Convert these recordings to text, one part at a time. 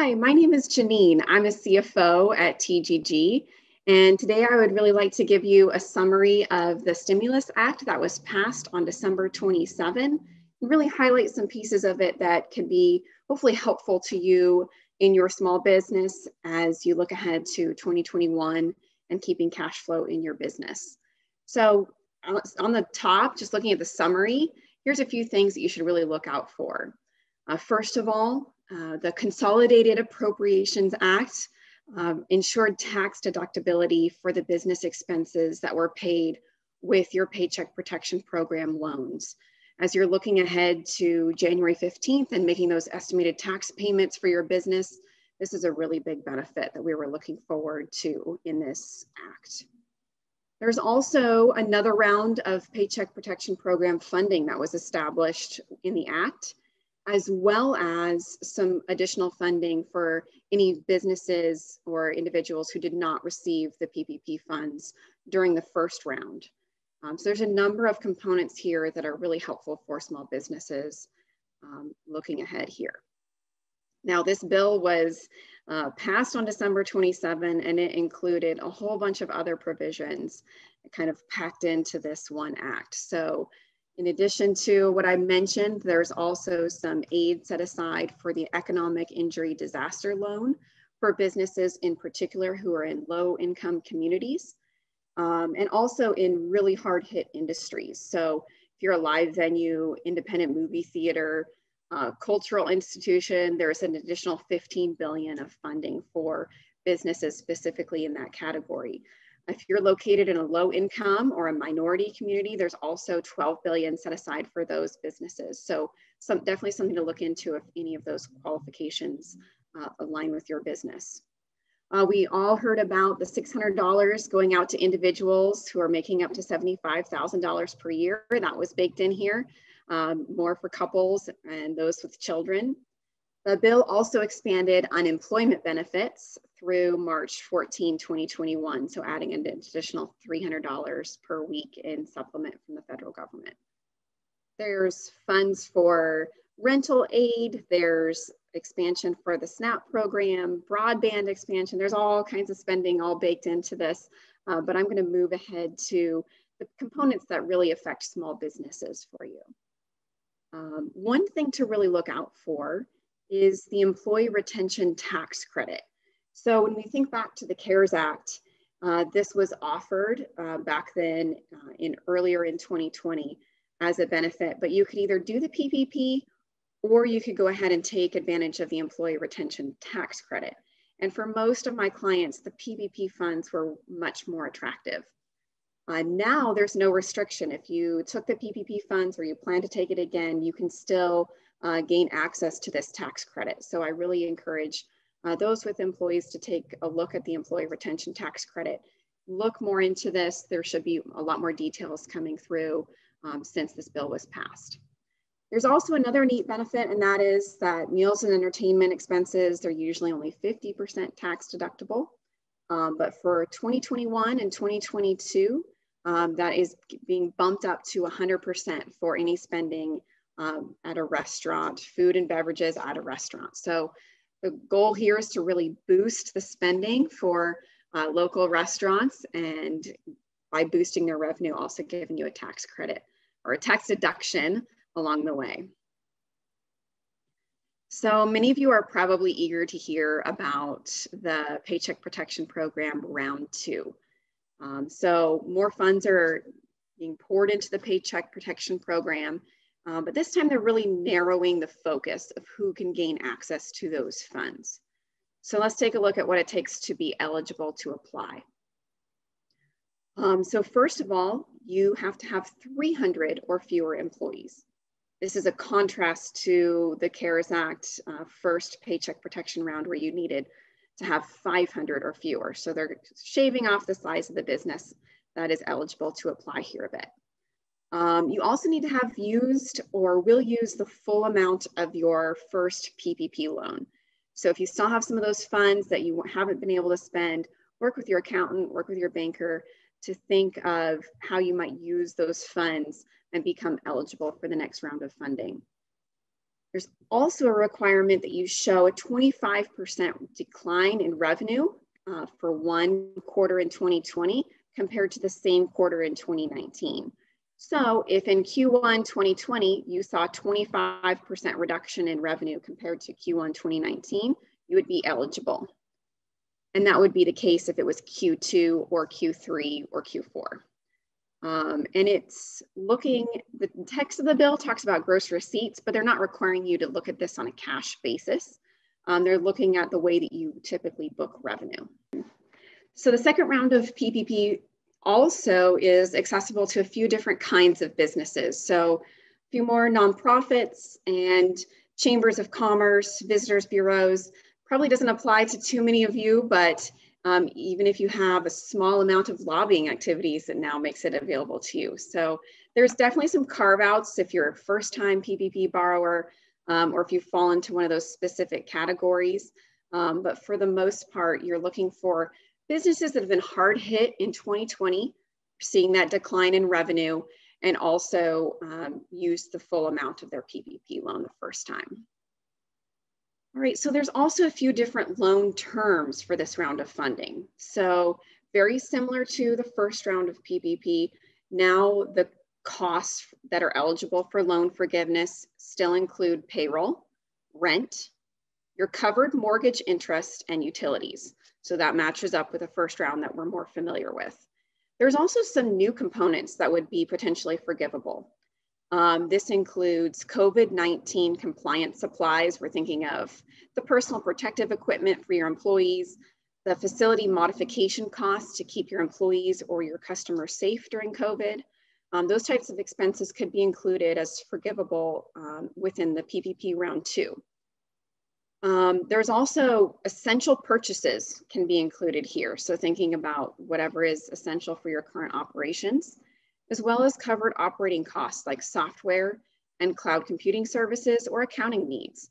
Hi, my name is Janine. I'm a CFO at TGG, and today I would really like to give you a summary of the Stimulus Act that was passed on December 27, and really highlight some pieces of it that can be hopefully helpful to you in your small business as you look ahead to 2021 and keeping cash flow in your business. So on the top, just looking at the summary, here's a few things that you should really look out for. First of all, the Consolidated Appropriations Act ensured tax deductibility for the business expenses that were paid with your Paycheck Protection Program loans. As you're looking ahead to January 15th and making those estimated tax payments for your business, this is a really big benefit that we were looking forward to in this act. There's also another round of Paycheck Protection Program funding that was established in the act, as well as some additional funding for any businesses or individuals who did not receive the PPP funds during the first round. So there's a number of components here that are really helpful for small businesses looking ahead here. Now, this bill was passed on December 27, and it included a whole bunch of other provisions kind of packed into this one act. So in addition to what I mentioned, there's also some aid set aside for the Economic Injury Disaster Loan for businesses in particular who are in low income communities and also in really hard hit industries. So if you're a live venue, independent movie theater, cultural institution, there's an additional $15 billion of funding for businesses specifically in that category. If you're located in a low income or a minority community, there's also $12 billion set aside for those businesses. So definitely something to look into if any of those qualifications align with your business. We all heard about the $600 going out to individuals who are making up to $75,000 per year. That was baked in here, more for couples and those with children. The bill also expanded unemployment benefits through March 14, 2021, so adding an additional $300 per week in supplement from the federal government. There's funds for rental aid, there's expansion for the SNAP program, broadband expansion, there's all kinds of spending all baked into this, but I'm gonna move ahead to the components that really affect small businesses for you. One thing to really look out for is the Employee Retention Tax Credit. So when we think back to the CARES Act, this was offered back then earlier in 2020 as a benefit, but you could either do the PPP or you could go ahead and take advantage of the Employee Retention Tax Credit. And for most of my clients, the PPP funds were much more attractive. Now there's no restriction. If you took the PPP funds or you plan to take it again, you can still gain access to this tax credit. So I really encourage those with employees to take a look at the Employee Retention Tax Credit. Look more into this. There should be a lot more details coming through since this bill was passed. There's also another neat benefit, and that is that meals and entertainment expenses, they're usually only 50% tax deductible. But for 2021 and 2022, that is being bumped up to 100% for any spending at a restaurant, food and beverages at a restaurant. So the goal here is to really boost the spending for local restaurants, and by boosting their revenue, also giving you a tax credit or a tax deduction along the way. So many of you are probably eager to hear about the Paycheck Protection Program Round 2. So more funds are being poured into the Paycheck Protection Program, but this time they're really narrowing the focus of who can gain access to those funds. So let's take a look at what it takes to be eligible to apply. So first of all, you have to have 300 or fewer employees. This is a contrast to the CARES Act first paycheck protection round where you needed to have 500 or fewer. So they're shaving off the size of the business that is eligible to apply here a bit. You also need to have used or will use the full amount of your first PPP loan. So if you still have some of those funds that you haven't been able to spend, work with your accountant, work with your banker to think of how you might use those funds and become eligible for the next round of funding. There's also a requirement that you show a 25% decline in revenue for one quarter in 2020 compared to the same quarter in 2019. So if in Q1 2020, you saw 25% reduction in revenue compared to Q1 2019, you would be eligible. And that would be the case if it was Q2 or Q3 or Q4. And it's looking, the text of the bill talks about gross receipts, but they're not requiring you to look at this on a cash basis. They're looking at the way that you typically book revenue. So the second round of PPP also is accessible to a few different kinds of businesses. So a few more nonprofits and chambers of commerce, visitors bureaus. Probably doesn't apply to too many of you, but even if you have a small amount of lobbying activities, it now makes it available to you. So there's definitely some carve outs if you're a first time PPP borrower or if you fall into one of those specific categories. But for the most part, you're looking for businesses that have been hard hit in 2020, seeing that decline in revenue, and also use the full amount of their PPP loan the first time. All right, so there's also a few different loan terms for this round of funding. So very similar to the first round of PPP, now the costs that are eligible for loan forgiveness still include payroll, rent, your covered mortgage interest, and utilities. So that matches up with the first round that we're more familiar with. There's also some new components that would be potentially forgivable. This includes COVID-19 compliance supplies. We're thinking of the personal protective equipment for your employees, the facility modification costs to keep your employees or your customers safe during COVID. Those types of expenses could be included as forgivable within the PPP round 2. There's also essential purchases can be included here. So thinking about whatever is essential for your current operations, as well as covered operating costs like software and cloud computing services or accounting needs.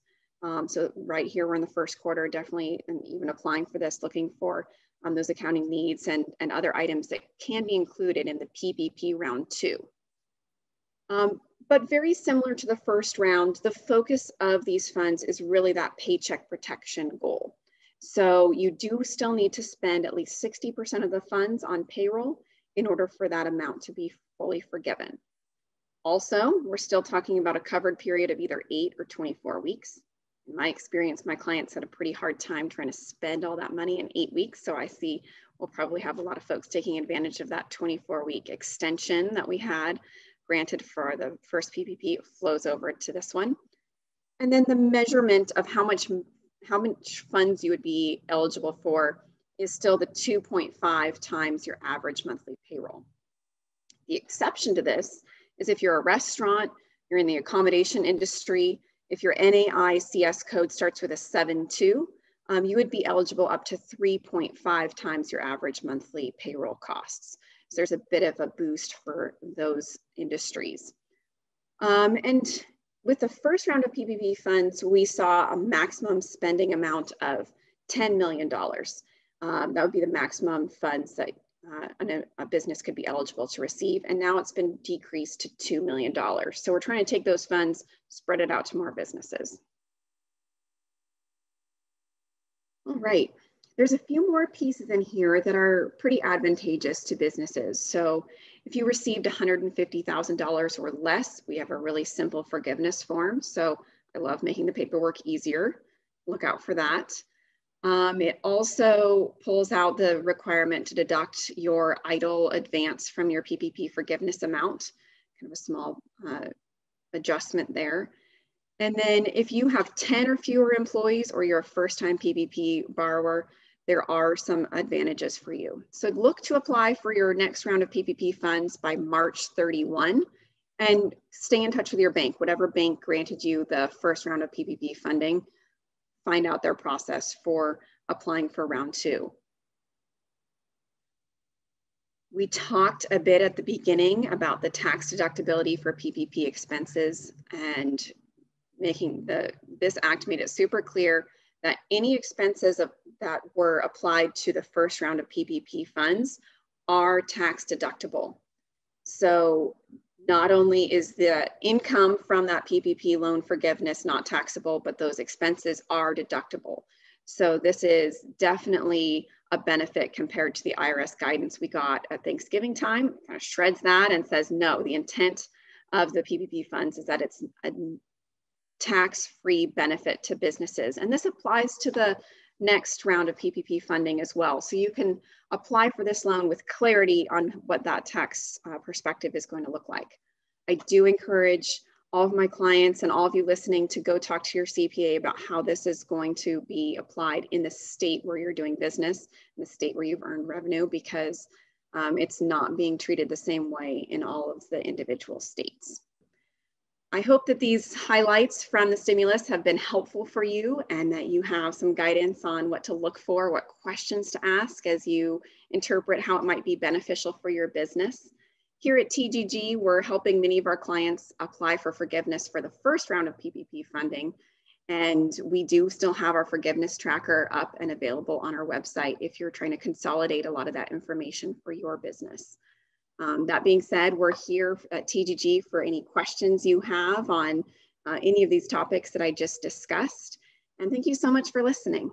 So right here, we're in the first quarter, definitely, and even applying for this, looking for those accounting needs and other items that can be included in the PPP round 2. But very similar to the first round, the focus of these funds is really that paycheck protection goal. So you do still need to spend at least 60% of the funds on payroll in order for that amount to be fully forgiven. Also, we're still talking about a covered period of either 8 or 24 weeks. In my experience, my clients had a pretty hard time trying to spend all that money in 8 weeks. So I see we'll probably have a lot of folks taking advantage of that 24-week extension that we had granted for the first PPP flows over to this one. And then the measurement of how much funds you would be eligible for is still the 2.5 times your average monthly payroll. The exception to this is if you're a restaurant, you're in the accommodation industry, if your NAICS code starts with a 7.2, you would be eligible up to 3.5 times your average monthly payroll costs. So there's a bit of a boost for those industries. And with the first round of PPP funds, we saw a maximum spending amount of $10 million. That would be the maximum funds that a business could be eligible to receive. And now it's been decreased to $2 million. So we're trying to take those funds, spread it out to more businesses. All right, there's a few more pieces in here that are pretty advantageous to businesses. So if you received $150,000 or less, we have a really simple forgiveness form. So I love making the paperwork easier. Look out for that. It also pulls out the requirement to deduct your EIDL advance from your PPP forgiveness amount, kind of a small adjustment there. And then if you have 10 or fewer employees or you're a first-time PPP borrower, there are some advantages for you. So look to apply for your next round of PPP funds by March 31 and stay in touch with your bank. Whatever bank granted you the first round of PPP funding, find out their process for applying for round 2. We talked a bit at the beginning about the tax deductibility for PPP expenses, and this act made it super clear that any expenses that were applied to the first round of PPP funds are tax deductible. So not only is the income from that PPP loan forgiveness not taxable, but those expenses are deductible. So this is definitely a benefit compared to the IRS guidance we got at Thanksgiving time. It kind of shreds that and says, no, the intent of the PPP funds is that it's a tax-free benefit to businesses. And this applies to the next round of PPP funding as well. So you can apply for this loan with clarity on what that tax perspective is going to look like. I do encourage all of my clients and all of you listening to go talk to your CPA about how this is going to be applied in the state where you're doing business, in the state where you've earned revenue, because it's not being treated the same way in all of the individual states. I hope that these highlights from the stimulus have been helpful for you and that you have some guidance on what to look for, what questions to ask as you interpret how it might be beneficial for your business. Here at TGG, we're helping many of our clients apply for forgiveness for the first round of PPP funding. And we do still have our forgiveness tracker up and available on our website if you're trying to consolidate a lot of that information for your business. That being said, we're here at TGG for any questions you have on any of these topics that I just discussed. And thank you so much for listening.